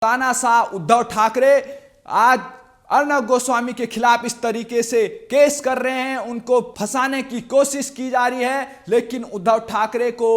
तानाशाह उद्धव ठाकरे आज अर्नब गोस्वामी के खिलाफ इस तरीके से केस कर रहे हैं, उनको फंसाने की कोशिश की जा रही है। लेकिन उद्धव ठाकरे को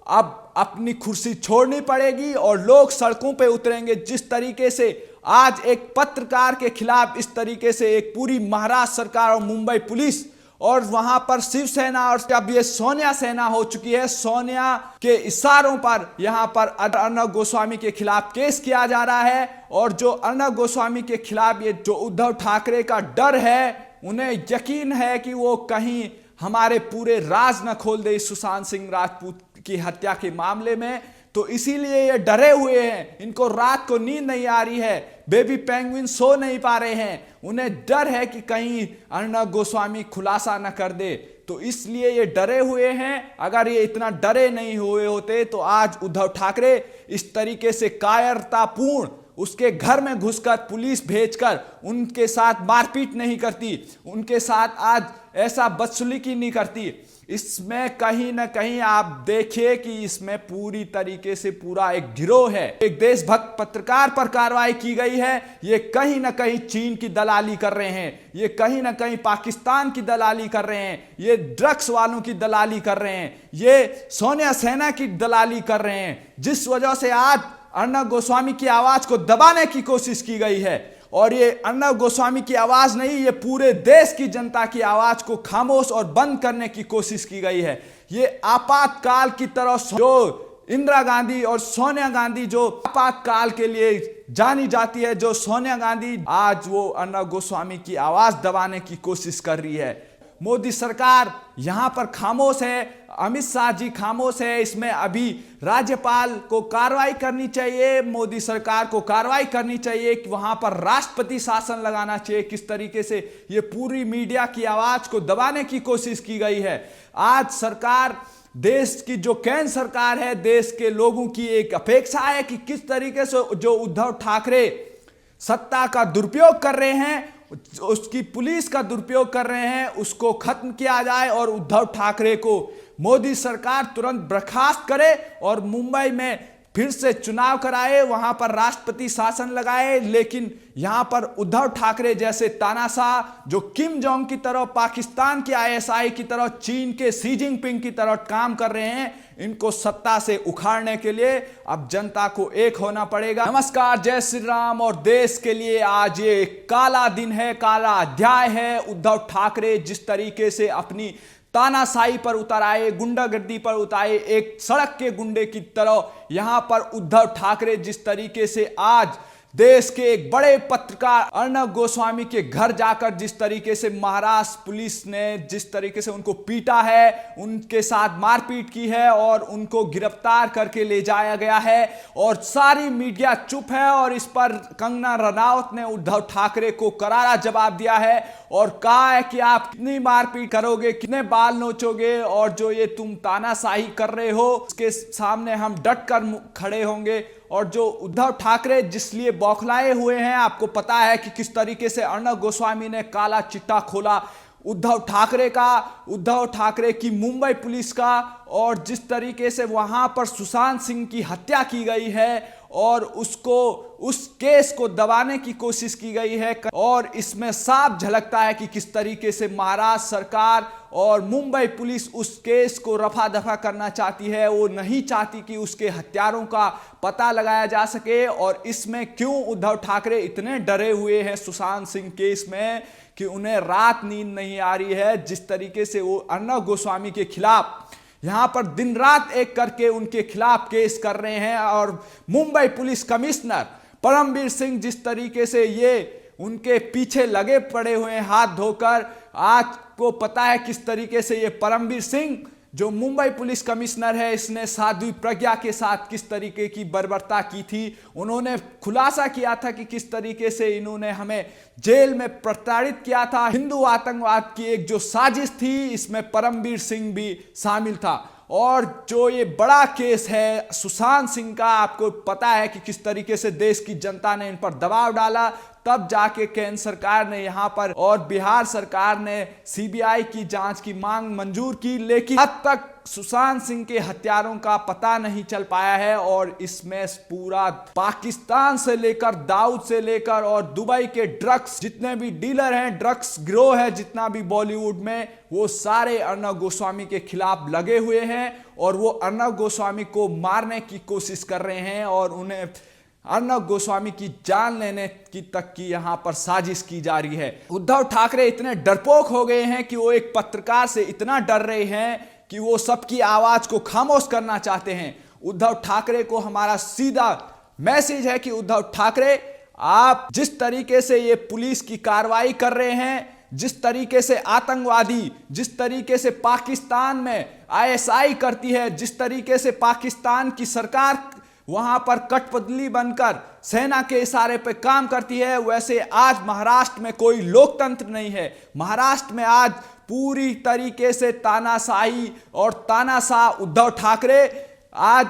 अब अपनी कुर्सी छोड़नी पड़ेगी और लोग सड़कों पे उतरेंगे। जिस तरीके से आज एक पत्रकार के खिलाफ इस तरीके से एक पूरी महाराष्ट्र सरकार और मुंबई पुलिस और वहां पर शिवसेना और अब ये सोनिया सेना हो चुकी है, सोनिया के इशारों पर यहां पर अर्नब गोस्वामी के खिलाफ केस किया जा रहा है। और जो अर्नब गोस्वामी के खिलाफ ये जो उद्धव ठाकरे का डर है, उन्हें यकीन है कि वो कहीं हमारे पूरे राज न खोल दे सुशांत सिंह राजपूत की हत्या के मामले में, तो इसीलिए ये डरे हुए हैं। इनको रात को नींद नहीं आ रही है, बेबी पेंगुइन सो नहीं पा रहे हैं, उन्हें डर है कि कहीं अर्नब गोस्वामी खुलासा न कर दे, तो इसलिए ये डरे हुए हैं। अगर ये इतना डरे नहीं हुए होते तो आज उद्धव ठाकरे इस तरीके से कायरतापूर्ण उसके घर में घुसकर पुलिस भेजकर उनके साथ मारपीट नहीं करती, उनके साथ आज ऐसा बदसलूकी नहीं करती। इसमें कहीं ना कहीं आप देखिए कि इसमें पूरी तरीके से पूरा एक गिरोह है। एक देशभक्त पत्रकार पर कार्रवाई की गई है। ये कहीं ना कहीं चीन की दलाली कर रहे हैं, ये कहीं ना कहीं पाकिस्तान की दलाली कर रहे हैं, ये ड्रग्स वालों की दलाली कर रहे हैं, ये सोनिया सेना की दलाली कर रहे हैं, जिस वजह से आज अर्नब गोस्वामी की आवाज को दबाने की कोशिश की गई है। और ये अर्नब गोस्वामी की आवाज नहीं, ये पूरे देश की जनता की आवाज को खामोश और बंद करने की कोशिश की गई है। ये आपातकाल की तरह जो इंदिरा गांधी और सोनिया गांधी जो आपातकाल के लिए जानी जाती है, जो सोनिया गांधी आज वो अर्नब गोस्वामी की आवाज दबाने की कोशिश कर रही है। मोदी सरकार यहां पर खामोश है, अमित शाह जी खामोश है। इसमें अभी राज्यपाल को कार्रवाई करनी चाहिए, मोदी सरकार को कार्रवाई करनी चाहिए कि वहां पर राष्ट्रपति शासन लगाना चाहिए। किस तरीके से ये पूरी मीडिया की आवाज को दबाने की कोशिश की गई है। आज सरकार, देश की जो केंद्र सरकार है, देश के लोगों की एक अपेक्षा है कि किस तरीके से जो उद्धव ठाकरे सत्ता का दुरुपयोग कर रहे हैं, उसकी पुलिस का दुरुपयोग कर रहे हैं, उसको खत्म किया जाए और उद्धव ठाकरे को मोदी सरकार तुरंत बर्खास्त करे और मुंबई में फिर से चुनाव कराए, वहां पर राष्ट्रपति शासन लगाए। लेकिन यहां पर उद्धव ठाकरे जैसे तानाशाह जो किम जोंग की तरह, पाकिस्तान के आईएसआई की तरह, चीन के शी जिनपिंग की तरह काम कर रहे हैं, इनको सत्ता से उखाड़ने के लिए अब जनता को एक होना पड़ेगा। नमस्कार, जय श्री राम। और देश के लिए आज ये काला दिन है, काला अध्याय है। उद्धव ठाकरे जिस तरीके से अपनी तानाशाही पर उतर आए, गुंडागर्दी पर उतारे, एक सड़क के गुंडे की तरह यहां पर उद्धव ठाकरे जिस तरीके से आज देश के एक बड़े पत्रकार अर्नब गोस्वामी के घर जाकर जिस तरीके से महाराष्ट्र पुलिस ने जिस तरीके से उनको पीटा है, उनके साथ मारपीट की है और उनको गिरफ्तार करके ले जाया गया है और सारी मीडिया चुप है। और इस पर कंगना रनौत ने उद्धव ठाकरे को करारा जवाब दिया है और कहा है कि आप कितनी मारपीट करोगे, कितने बाल नोचोगे, और जो ये तुम तानाशाही कर रहे हो उसके सामने हम डट कर खड़े होंगे। और जो उद्धव ठाकरे जिसलिए बौखलाए हुए हैं, आपको पता है कि किस तरीके से अर्नब गोस्वामी ने काला चिट्ठा खोला उद्धव ठाकरे का, उद्धव ठाकरे की मुंबई पुलिस का, और जिस तरीके से वहां पर सुशांत सिंह की हत्या की गई है और उसको उस केस को दबाने की कोशिश की गई है। और इसमें साफ झलकता है कि किस तरीके से महाराष्ट्र सरकार और मुंबई पुलिस उस केस को रफा दफा करना चाहती है। वो नहीं चाहती कि उसके हत्यारों का पता लगाया जा सके। और इसमें क्यों उद्धव ठाकरे इतने डरे हुए हैं सुशांत सिंह केस में कि उन्हें रात नींद नहीं आ रही है। जिस तरीके से वो अर्नब गोस्वामी के खिलाफ यहां पर दिन रात एक करके उनके खिलाफ केस कर रहे हैं। और मुंबई पुलिस कमिश्नर परमवीर सिंह जिस तरीके से ये उनके पीछे लगे पड़े हुए हैं हाथ धोकर, आपको पता है किस तरीके से ये परमवीर सिंह जो मुंबई पुलिस कमिश्नर है, इसने साध्वी प्रज्ञा के साथ किस तरीके की बर्बरता की थी। उन्होंने खुलासा किया था कि किस तरीके से इन्होंने हमें जेल में प्रताड़ित किया था। हिंदू आतंकवाद की एक जो साजिश थी, इसमें परमवीर सिंह भी शामिल था। और जो ये बड़ा केस है सुशांत सिंह का, आपको पता है कि किस तरीके से देश की जनता ने इन पर दबाव डाला, तब जाके केंद्र सरकार ने यहां पर और बिहार सरकार ने सीबीआई की जांच की मांग मंजूर की। लेकिन अब तक सुशांत सिंह के हत्यारों का पता नहीं चल पाया है और इसमें पूरा पाकिस्तान से लेकर दाऊद से लेकर और दुबई के ड्रग्स जितने भी डीलर हैं, ड्रग्स गिरोह है जितना भी बॉलीवुड में, वो सारे अर्नब गोस्वामी के खिलाफ लगे हुए हैं और वो अर्नब गोस्वामी को मारने की कोशिश कर रहे हैं और उन्हें अर्नब गोस्वामी की जान लेने की तक की यहां पर साजिश की जा रही है। उद्धव ठाकरे इतने डरपोक हो गए हैं कि वो एक पत्रकार से इतना डर रहे हैं कि वो सबकी आवाज को खामोश करना चाहते हैं। उद्धव ठाकरे को हमारा सीधा मैसेज है कि उद्धव ठाकरे, आप जिस तरीके से ये पुलिस की कार्रवाई कर रहे हैं, जिस तरीके से आतंकवादी, जिस तरीके से पाकिस्तान में आईएसआई करती है, जिस तरीके से पाकिस्तान की सरकार वहां पर कठपुतली बनकर सेना के इशारे पे काम करती है, वैसे आज महाराष्ट्र में कोई लोकतंत्र नहीं है। महाराष्ट्र में आज पूरी तरीके से तानाशाही और तानाशाह उद्धव ठाकरे आज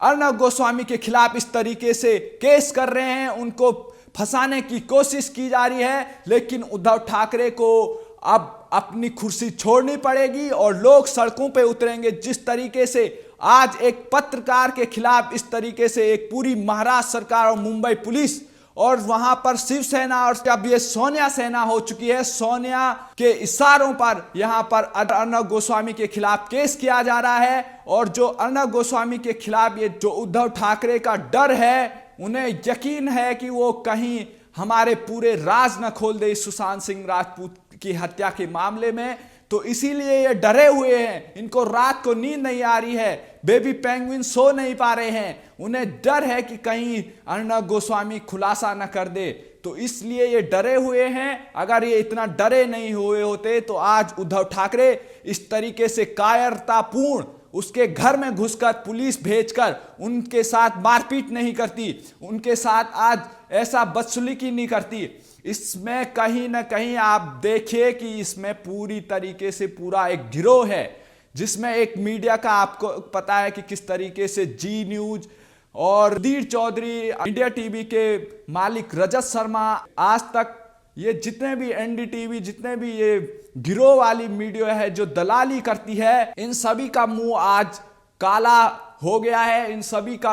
अर्नब गोस्वामी के खिलाफ इस तरीके से केस कर रहे हैं, उनको फंसाने की कोशिश की जा रही है। लेकिन उद्धव ठाकरे को अब अपनी कुर्सी छोड़नी पड़ेगी और लोग सड़कों पे उतरेंगे। जिस तरीके से आज एक पत्रकार के खिलाफ इस तरीके से एक पूरी महाराष्ट्र सरकार और मुंबई पुलिस और वहां पर शिवसेना और अब ये सोनिया सेना हो चुकी है, सोनिया के इशारों पर यहां पर अर्नब गोस्वामी के खिलाफ केस किया जा रहा है। और जो अर्नब गोस्वामी के खिलाफ ये जो उद्धव ठाकरे का डर है, उन्हें यकीन है कि वो कहीं हमारे पूरे राज न खोल दे सुशांत सिंह राजपूत की हत्या के मामले में, तो इसीलिए ये डरे हुए हैं। इनको रात को नींद नहीं आ रही है, बेबी पेंगुइन सो नहीं पा रहे हैं, उन्हें डर है कि कहीं अर्नब गोस्वामी खुलासा न कर दे, तो इसलिए ये डरे हुए हैं। अगर ये इतना डरे नहीं हुए होते तो आज उद्धव ठाकरे इस तरीके से कायरतापूर्ण उसके घर में घुसकर पुलिस भेजकर उनके साथ मारपीट नहीं करती, उनके साथ आज ऐसा बदसलूकी नहीं करती। इसमें कहीं ना कहीं आप देखिए कि इसमें पूरी तरीके से पूरा एक गिरोह है, जिसमें एक मीडिया का आपको पता है कि किस तरीके से जी न्यूज और रणधीर चौधरी, इंडिया टीवी के मालिक रजत शर्मा, आज तक ये जितने भी एनडीटीवी, जितने भी ये गिरोह वाली मीडिया है जो दलाली करती है, इन सभी का मुंह आज काला हो गया है। इन सभी का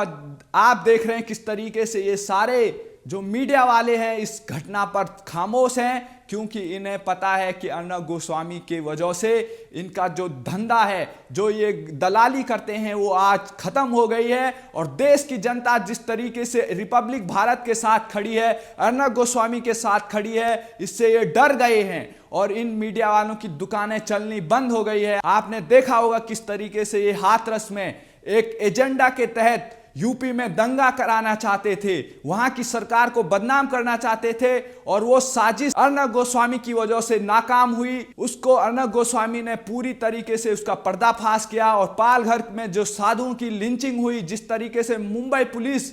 आप देख रहे हैं किस तरीके से ये सारे जो मीडिया वाले हैं इस घटना पर खामोश हैं, क्योंकि इन्हें पता है कि अर्नब गोस्वामी के वजह से इनका जो धंधा है, जो ये दलाली करते हैं, वो आज खत्म हो गई है। और देश की जनता जिस तरीके से रिपब्लिक भारत के साथ खड़ी है, अर्नब गोस्वामी के साथ खड़ी है, इससे ये डर गए हैं और इन मीडिया वालों की दुकानें चलनी बंद हो गई है। आपने देखा होगा किस तरीके से ये हाथरस में एक एजेंडा के तहत यूपी में दंगा कराना चाहते थे, वहां की सरकार को बदनाम करना चाहते थे और वो साजिश अर्नब गोस्वामी की वजह से नाकाम हुई। उसको अर्नब गोस्वामी ने पूरी तरीके से उसका पर्दाफाश किया और पालघर में जो साधुओं की लिंचिंग हुई, जिस तरीके से मुंबई पुलिस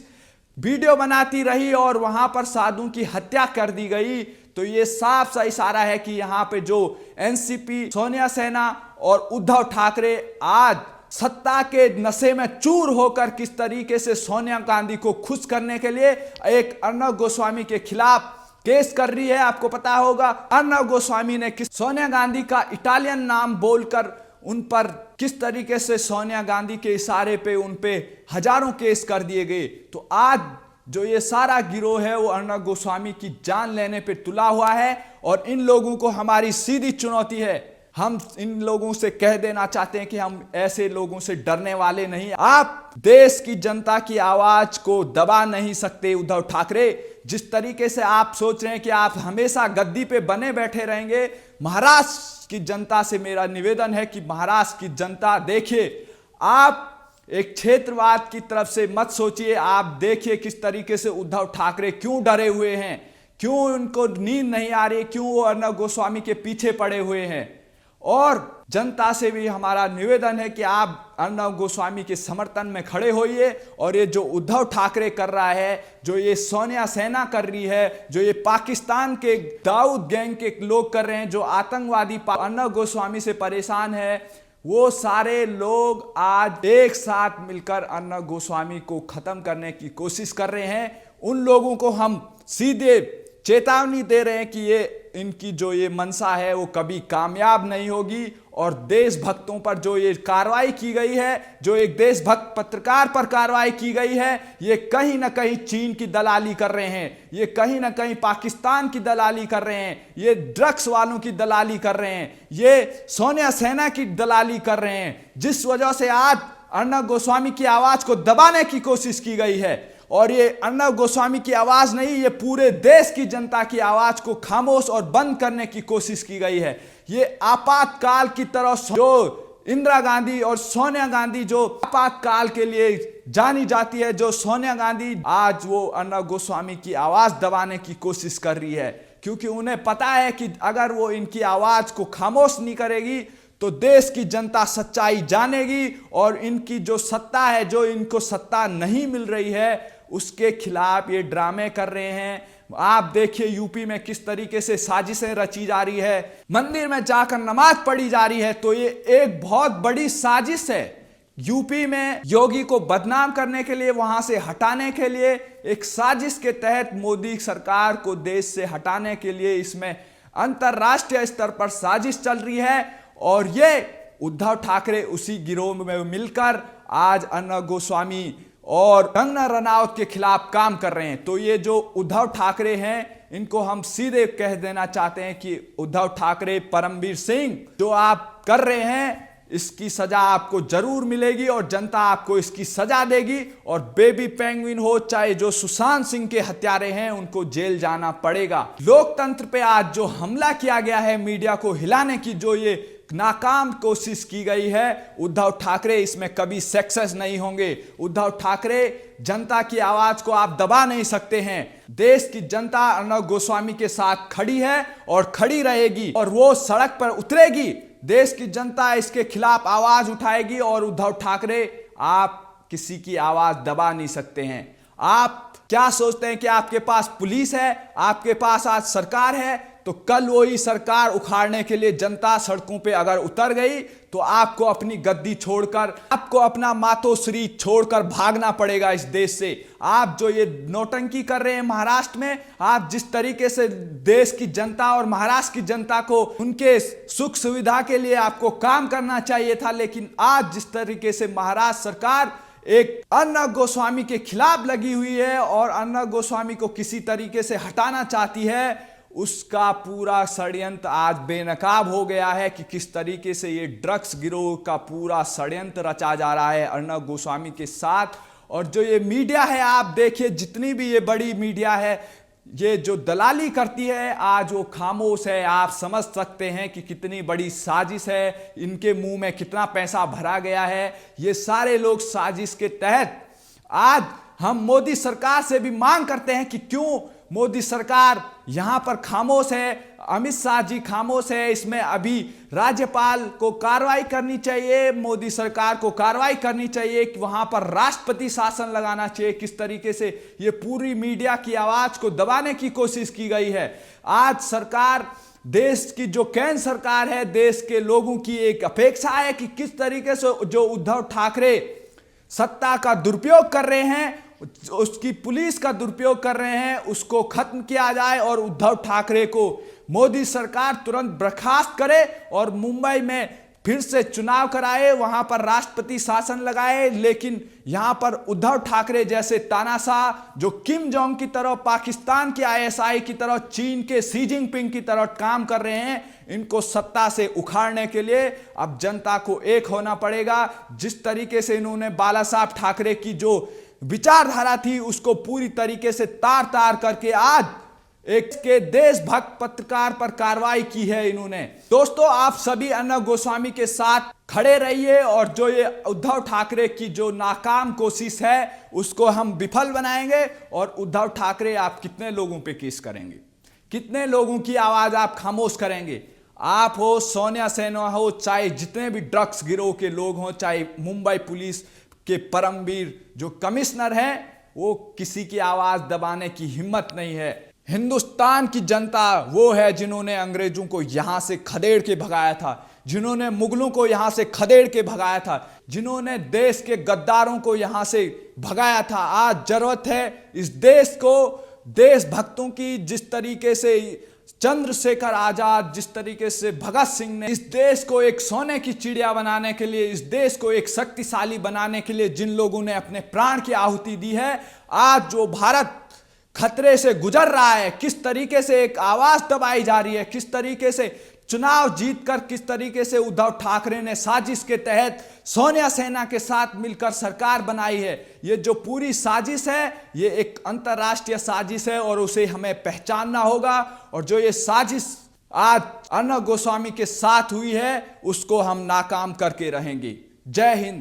वीडियो बनाती रही और वहां पर साधुओं की हत्या कर दी गई, तो ये साफ सा इशारा है कि यहाँ पे जो एनसीपी, सोनिया सेना और उद्धव ठाकरे आज सत्ता के नशे में चूर होकर किस तरीके से सोनिया गांधी को खुश करने के लिए एक अर्नब गोस्वामी के खिलाफ केस कर रही है। आपको पता होगा अर्नब गोस्वामी ने किस सोनिया गांधी का इटालियन नाम बोलकर उन पर किस तरीके से सोनिया गांधी के इशारे पे उन पे हजारों केस कर दिए गए। तो आज जो ये सारा गिरोह है वो अर्नब गोस्वामी की जान लेने पे तुला हुआ है और इन लोगों को हमारी सीधी चुनौती है। हम इन लोगों से कह देना चाहते हैं कि हम ऐसे लोगों से डरने वाले नहीं। आप देश की जनता की आवाज को दबा नहीं सकते उद्धव ठाकरे। जिस तरीके से आप सोच रहे हैं कि आप हमेशा गद्दी पे बने बैठे रहेंगे, महाराष्ट्र की जनता से मेरा निवेदन है कि महाराष्ट्र की जनता देखिए, आप एक क्षेत्रवाद की तरफ से मत सोचिए। आप देखिए किस तरीके से उद्धव ठाकरे क्यों डरे हुए हैं, क्यों उनको नींद नहीं आ रही, क्यों वो अर्नब गोस्वामी के पीछे पड़े हुए हैं। और जनता से भी हमारा निवेदन है कि आप अर्नब गोस्वामी के समर्थन में खड़े होइए और ये जो उद्धव ठाकरे कर रहा है, जो ये सोनिया सेना कर रही है, जो ये पाकिस्तान के दाऊद गैंग के लोग कर रहे हैं, जो आतंकवादी अर्नब गोस्वामी से परेशान है, वो सारे लोग आज एक साथ मिलकर अर्नब गोस्वामी को खत्म करने की कोशिश कर रहे हैं। उन लोगों को हम सीधे चेतावनी दे रहे हैं कि ये इनकी जो ये मंशा है वो कभी कामयाब नहीं होगी। और देशभक्तों पर जो ये कार्रवाई की गई है, जो एक देशभक्त पत्रकार पर कार्रवाई की गई है, ये कहीं ना कहीं चीन की दलाली कर रहे हैं, ये कहीं ना कहीं पाकिस्तान की दलाली कर रहे हैं, ये ड्रग्स वालों की दलाली कर रहे हैं, ये सोनिया सेना की दलाली कर रहे हैं, जिस वजह से आज अर्णब गोस्वामी की आवाज को दबाने की कोशिश की गई है। और ये अर्णब गोस्वामी की आवाज नहीं, ये पूरे देश की जनता की आवाज को खामोश और बंद करने की कोशिश की गई है। ये आपातकाल की तरह, जो इंदिरा गांधी और सोनिया गांधी जो आपातकाल के लिए जानी जाती है, जो सोनिया गांधी आज वो अर्णब गोस्वामी की आवाज दबाने की कोशिश कर रही है, क्योंकि उन्हें पता है कि अगर वो इनकी आवाज को खामोश नहीं करेगी तो देश की जनता सच्चाई जानेगी और इनकी जो सत्ता है, जो इनको सत्ता नहीं मिल रही है, उसके खिलाफ ये ड्रामे कर रहे हैं। आप देखिए यूपी में किस तरीके से साजिशें रची जा रही है, मंदिर में जाकर नमाज पढ़ी जा रही है, तो ये एक बहुत बड़ी साजिश है। यूपी में योगी को बदनाम करने के लिए, वहां से हटाने के लिए एक साजिश के तहत मोदी सरकार को देश से हटाने के लिए इसमें अंतरराष्ट्रीय स्तर पर साजिश चल रही है। और ये उद्धव ठाकरे उसी गिरोह में मिलकर आज अर्णब गोस्वामी और कंगना रनौत के खिलाफ काम कर रहे हैं। तो ये जो उद्धव ठाकरे हैं, इनको हम सीधे कह देना चाहते हैं कि उद्धव ठाकरे, परमवीर सिंह, जो आप कर रहे हैं इसकी सजा आपको जरूर मिलेगी और जनता आपको इसकी सजा देगी। और बेबी पेंगुइन हो चाहे जो सुशांत सिंह के हत्यारे हैं, उनको जेल जाना पड़ेगा। लोकतंत्र पे आज जो हमला किया गया है, मीडिया को हिलाने की जो ये नाकाम कोशिश की गई है, उद्धव ठाकरे इसमें कभी सक्सेस नहीं होंगे। उद्धव ठाकरे, जनता की आवाज को आप दबा नहीं सकते हैं। देश की जनता अर्णब गोस्वामी के साथ खड़ी है और खड़ी रहेगी और वो सड़क पर उतरेगी। देश की जनता इसके खिलाफ आवाज उठाएगी और उद्धव ठाकरे, आप किसी की आवाज दबा नहीं सकते हैं। आप क्या सोचते हैं कि आपके पास पुलिस है, आपके पास आज सरकार है, तो कल वही सरकार उखाड़ने के लिए जनता सड़कों पे अगर उतर गई तो आपको अपनी गद्दी छोड़कर, आपको अपना मातोश्री छोड़कर भागना पड़ेगा इस देश से। आप जो ये नौटंकी कर रहे हैं महाराष्ट्र में, आप जिस तरीके से देश की जनता और महाराष्ट्र की जनता को उनके सुख सुविधा के लिए आपको काम करना चाहिए था, लेकिन आज जिस तरीके से महाराष्ट्र सरकार एक अर्णब गोस्वामी के खिलाफ लगी हुई है और अर्णब गोस्वामी को किसी तरीके से हटाना चाहती है, उसका पूरा षड्यंत्र आज बेनकाब हो गया है कि किस तरीके से ये ड्रग्स गिरोह का पूरा षड्यंत्र रचा जा रहा है अर्णब गोस्वामी के साथ। और जो ये मीडिया है, आप देखिए जितनी भी ये बड़ी मीडिया है, ये जो दलाली करती है, आज वो खामोश है। आप समझ सकते हैं कि कितनी बड़ी साजिश है, इनके मुंह में कितना पैसा भरा गया है। ये सारे लोग साजिश के तहत, आज हम मोदी सरकार से भी मांग करते हैं कि क्यों मोदी सरकार यहां पर खामोश है, अमित शाह जी खामोश है। इसमें अभी राज्यपाल को कार्रवाई करनी चाहिए, मोदी सरकार को कार्रवाई करनी चाहिए कि वहां पर राष्ट्रपति शासन लगाना चाहिए। किस तरीके से ये पूरी मीडिया की आवाज को दबाने की कोशिश की गई है। आज सरकार, देश की जो केंद्र सरकार है, देश के लोगों की एक अपेक्षा है कि किस तरीके से जो उद्धव ठाकरे सत्ता का दुरुपयोग कर रहे हैं, उसकी पुलिस का दुरुपयोग कर रहे हैं, उसको खत्म किया जाए और उद्धव ठाकरे को मोदी सरकार तुरंत बर्खास्त करे और मुंबई में फिर से चुनाव कराए, वहां पर राष्ट्रपति शासन लगाए। लेकिन यहां पर उद्धव ठाकरे जैसे तानाशाह, जो किम जोंग की तरह, पाकिस्तान के आईएसआई की तरह, चीन के शी जिनपिंग की तरह काम कर रहे हैं, इनको सत्ता से उखाड़ने के लिए अब जनता को एक होना पड़ेगा। जिस तरीके से इन्होंने बाला साहब ठाकरे की जो विचारधारा थी उसको पूरी तरीके से तार तार करके आज एक के देशभक्त पत्रकार पर कार्रवाई की है इन्होंने। दोस्तों, आप सभी अर्णब गोस्वामी के साथ खड़े रहिए और जो ये उद्धव ठाकरे की जो नाकाम कोशिश है उसको हम विफल बनाएंगे। और उद्धव ठाकरे, आप कितने लोगों पे केस करेंगे, कितने लोगों की आवाज आप खामोश करेंगे? आप हो, सोनिया सेना हो, चाहे जितने भी ड्रग्स गिरोह के लोग हों, चाहे मुंबई पुलिस के परमवीर जो कमिश्नर हैं, वो किसी की आवाज दबाने की हिम्मत नहीं है। हिंदुस्तान की जनता वो है जिन्होंने अंग्रेजों को यहां से खदेड़ के भगाया था, जिन्होंने मुगलों को यहां से खदेड़ के भगाया था, जिन्होंने देश के गद्दारों को यहां से भगाया था। आज जरूरत है इस देश को, देशभक्तों की, जिस तरीके से चंद्रशेखर आजाद, जिस तरीके से भगत सिंह ने इस देश को एक सोने की चिड़िया बनाने के लिए, इस देश को एक शक्तिशाली बनाने के लिए जिन लोगों ने अपने प्राण की आहुति दी है, आज जो भारत खतरे से गुजर रहा है, किस तरीके से एक आवाज दबाई जा रही है, किस तरीके से चुनाव जीतकर किस तरीके से उद्धव ठाकरे ने साजिश के तहत सोनिया सेना के साथ मिलकर सरकार बनाई है। ये जो पूरी साजिश है, ये एक अंतर्राष्ट्रीय साजिश है और उसे हमें पहचानना होगा। और जो ये साजिश आज अर्नब गोस्वामी के साथ हुई है, उसको हम नाकाम करके रहेंगे। जय हिंद।